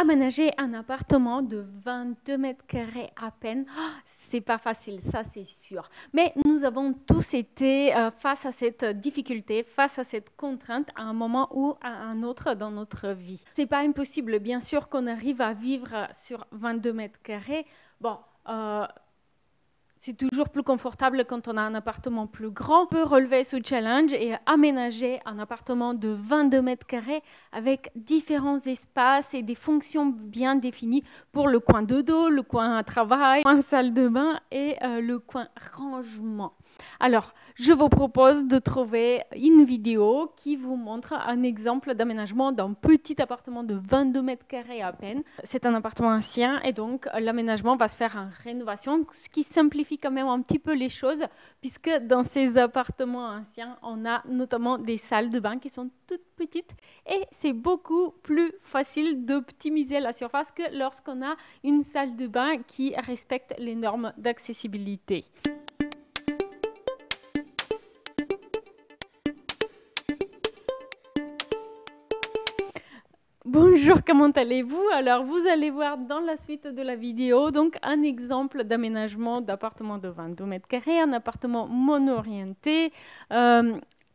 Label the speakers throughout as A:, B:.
A: Aménager un appartement de 22 mètres carrés à peine, c'est pas facile, ça c'est sûr. Mais nous avons tous été face à cette difficulté, face à cette contrainte à un moment ou à un autre dans notre vie. C'est pas impossible, bien sûr, qu'on arrive à vivre sur 22 mètres carrés. Bon, c'est toujours plus confortable quand on a un appartement plus grand. On peut relever ce challenge et aménager un appartement de 22 mètres carrés avec différents espaces et des fonctions bien définies pour le coin dodo, le coin travail, le coin salle de bain et le coin rangement. Alors, je vous propose de trouver une vidéo qui vous montre un exemple d'aménagement d'un petit appartement de 22 mètres carrés à peine. C'est un appartement ancien et donc l'aménagement va se faire en rénovation, ce qui simplifie quand même un petit peu les choses puisque dans ces appartements anciens, on a notamment des salles de bain qui sont toutes petites et c'est beaucoup plus facile d'optimiser la surface que lorsqu'on a une salle de bain qui respecte les normes d'accessibilité. Bonjour, comment allez-vous? Alors, vous allez voir dans la suite de la vidéo donc un exemple d'aménagement d'appartement de 22 mètres carrés, un appartement mono-orienté,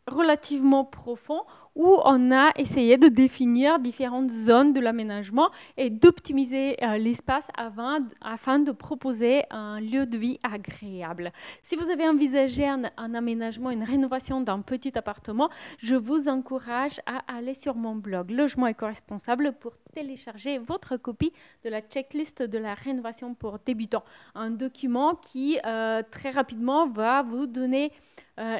A: relativement profond, où on a essayé de définir différentes zones de l'aménagement et d'optimiser l'espace afin de proposer un lieu de vie agréable. Si vous avez envisagé un aménagement, une rénovation d'un petit appartement, je vous encourage à aller sur mon blog Logement éco-responsable pour télécharger votre copie de la checklist de la rénovation pour débutants. Un document qui très rapidement va vous donner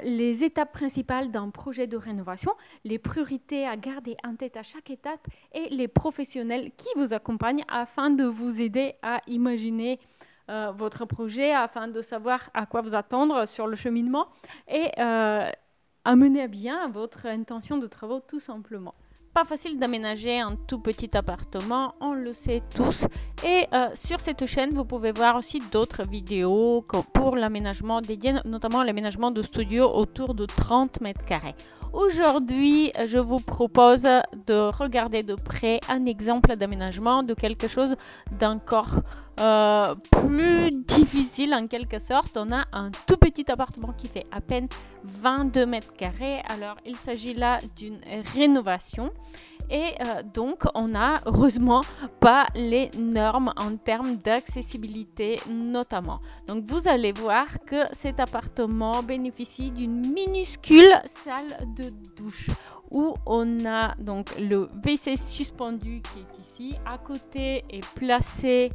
A: les étapes principales d'un projet de rénovation, les priorités à garder en tête à chaque étape et les professionnels qui vous accompagnent afin de vous aider à imaginer votre projet, afin de savoir à quoi vous attendre sur le cheminement et à mener à bien votre intention de travaux tout simplement. Pas facile d'aménager un tout petit appartement, on le sait tous. Et sur cette chaîne, vous pouvez voir aussi d'autres vidéos pour l'aménagement dédié, notamment l'aménagement de studio autour de 30 mètres carrés. Aujourd'hui, je vous propose de regarder de près un exemple d'aménagement de quelque chose d'encore plus difficile en quelque sorte. On a un tout petit appartement qui fait à peine 22 mètres carrés. Alors, il s'agit là d'une rénovation. Et donc, on n'a heureusement pas les normes en termes d'accessibilité notamment. Donc, vous allez voir que cet appartement bénéficie d'une minuscule salle de douche où on a donc le WC suspendu qui est ici. À côté est placée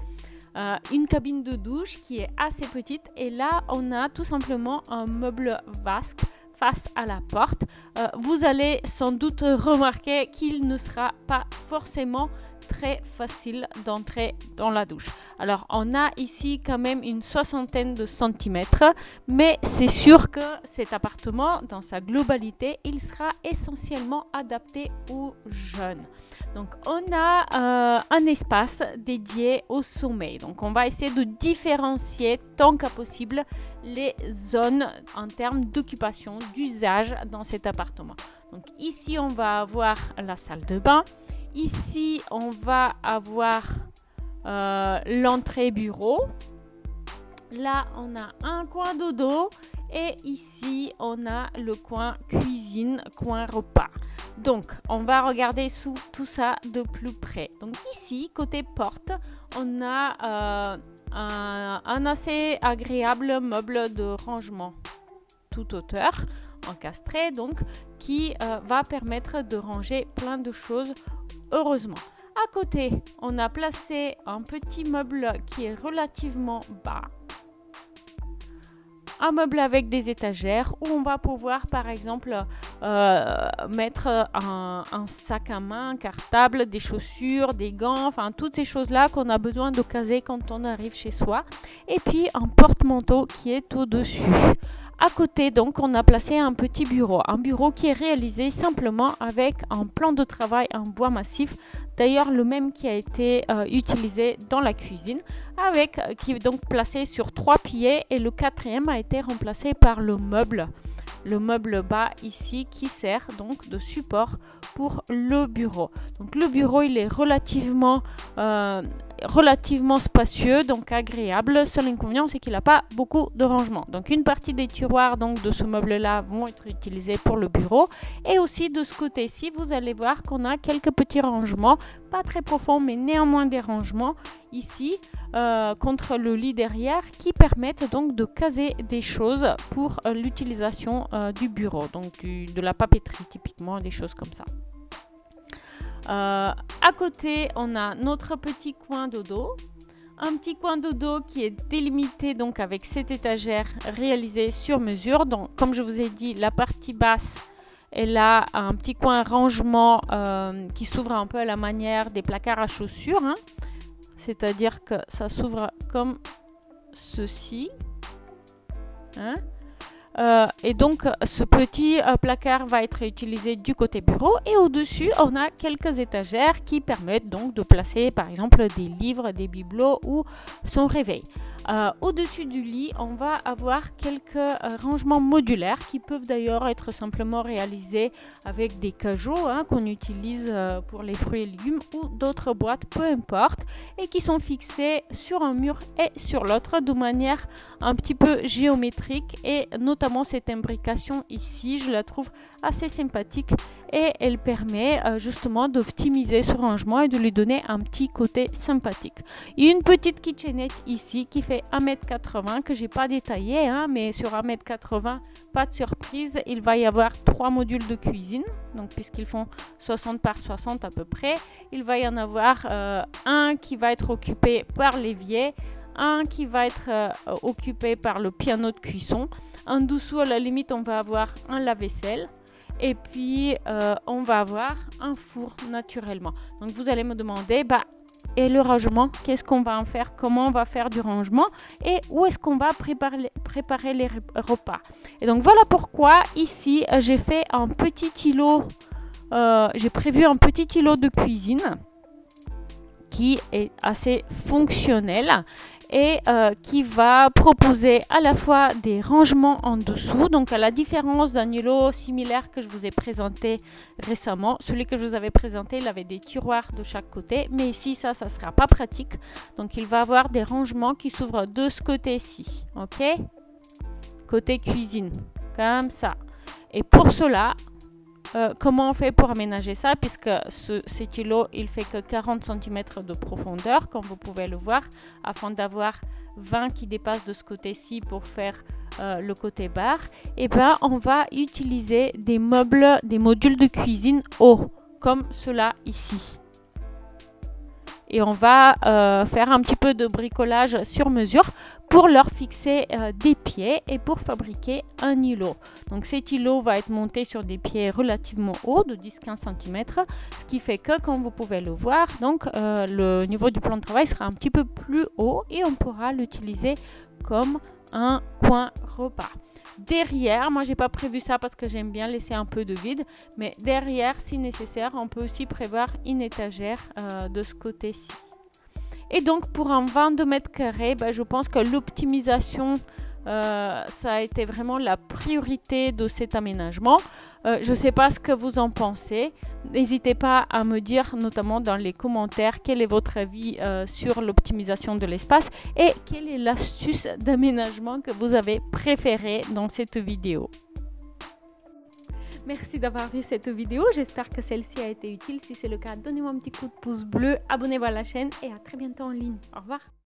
A: une cabine de douche qui est assez petite. Et là, on a tout simplement un meuble vasque face à la porte. Vous allez sans doute remarquer qu'il ne sera pas forcément très facile d'entrer dans la douche. Alors, on a ici quand même une soixantaine de centimètres, mais c'est sûr que cet appartement, dans sa globalité, il sera essentiellement adapté aux jeunes. Donc, on a un espace dédié au sommeil. Donc, on va essayer de différencier tant qu'à possible les zones en termes d'occupation, d'usage dans cet appartement. Donc, ici, on va avoir la salle de bain. Ici, on va avoir l'entrée bureau. Là, on a un coin dodo. Et ici, on a le coin cuisine, coin repas. Donc, on va regarder tout ça de plus près. Donc, ici, côté porte, on a un assez agréable meuble de rangement toute hauteur, encastré, donc, qui va permettre de ranger plein de choses, heureusement. À côté, on a placé un petit meuble qui est relativement bas. Un meuble avec des étagères où on va pouvoir par exemple mettre un sac à main, un cartable, des chaussures, des gants, enfin toutes ces choses-là qu'on a besoin de caser quand on arrive chez soi. Et puis un porte-manteau qui est au-dessus. À côté, donc, on a placé un petit bureau. Un bureau qui est réalisé simplement avec un plan de travail en bois massif. D'ailleurs, le même qui a été utilisé dans la cuisine, qui est donc placé sur 3 piliers et le 4e a été remplacé par le meuble le meuble bas ici qui sert donc de support pour le bureau. Donc le bureau il est relativement spacieux, donc agréable. Seul inconvénient, c'est qu'il n'a pas beaucoup de rangement. Donc une partie des tiroirs donc, de ce meuble-là vont être utilisés pour le bureau. Et aussi de ce côté-ci, vous allez voir qu'on a quelques petits rangements, pas très profonds, mais néanmoins des rangements ici contre le lit derrière qui permettent donc de caser des choses pour l'utilisation du bureau, donc de la papeterie typiquement, des choses comme ça. À côté, on a notre petit coin dodo. Un petit coin dodo qui est délimité donc avec cette étagère réalisée sur mesure. Donc, comme je vous ai dit, la partie basse, elle a un petit coin rangement qui s'ouvre un peu à la manière des placards à chaussures. Hein. C'est-à-dire que ça s'ouvre comme ceci. Hein. Et donc ce petit placard va être utilisé du côté bureau et au-dessus on a quelques étagères qui permettent donc de placer par exemple des livres, des bibelots ou son réveil. Au-dessus du lit on va avoir quelques rangements modulaires qui peuvent d'ailleurs être simplement réalisés avec des cajots hein, qu'on utilise pour les fruits et légumes ou d'autres boîtes, peu importe, et qui sont fixés sur un mur et sur l'autre de manière un petit peu géométrique, et notamment cette imbrication ici, je la trouve assez sympathique et elle permet justement d'optimiser ce rangement et de lui donner un petit côté sympathique. Il y a une petite kitchenette ici qui fait 1,80 m que j'ai pas détaillé, hein, mais sur 1,80 m, pas de surprise, il va y avoir 3 modules de cuisine, donc puisqu'ils font 60 par 60 à peu près. Il va y en avoir un qui va être occupé par l'évier, un qui va être occupé par le piano de cuisson. En dessous, à la limite, on va avoir un lave-vaisselle. Et puis, on va avoir un four naturellement. Donc, vous allez me demander, et le rangement, qu'est-ce qu'on va en faire? Comment on va faire du rangement? Et où est-ce qu'on va préparer les repas? Et donc, voilà pourquoi, ici, j'ai fait un petit îlot. J'ai prévu un petit îlot de cuisine qui est assez fonctionnel et qui va proposer à la fois des rangements en dessous, donc à la différence d'un îlot similaire que je vous ai présenté récemment. Celui que je vous avais présenté, il avait des tiroirs de chaque côté, mais ici ça ne sera pas pratique, donc il va avoir des rangements qui s'ouvrent de ce côté-ci, ok, côté cuisine, comme ça. Et pour cela, comment on fait pour aménager ça, puisque cet îlot il fait que 40 cm de profondeur comme vous pouvez le voir, afin d'avoir 20 qui dépassent de ce côté-ci pour faire le côté bar. Et ben on va utiliser des meubles, des modules de cuisine hauts comme cela ici. Et on va faire un petit peu de bricolage sur mesure pour leur fixer des pieds et pour fabriquer un îlot. Donc cet îlot va être monté sur des pieds relativement hauts de 10-15 cm, ce qui fait que, comme vous pouvez le voir, donc le niveau du plan de travail sera un petit peu plus haut et on pourra l'utiliser comme un coin repas. Derrière, moi j'ai pas prévu ça parce que j'aime bien laisser un peu de vide, mais derrière, si nécessaire, on peut aussi prévoir une étagère de ce côté-ci. Et donc pour un 22 mètres carrés, je pense que l'optimisation, ça a été vraiment la priorité de cet aménagement. Je ne sais pas ce que vous en pensez. N'hésitez pas à me dire, notamment dans les commentaires, quel est votre avis sur l'optimisation de l'espace et quelle est l'astuce d'aménagement que vous avez préférée dans cette vidéo. Merci d'avoir vu cette vidéo, j'espère que celle-ci a été utile. Si c'est le cas, donnez-moi un petit coup de pouce bleu, abonnez-vous à la chaîne et à très bientôt en ligne. Au revoir.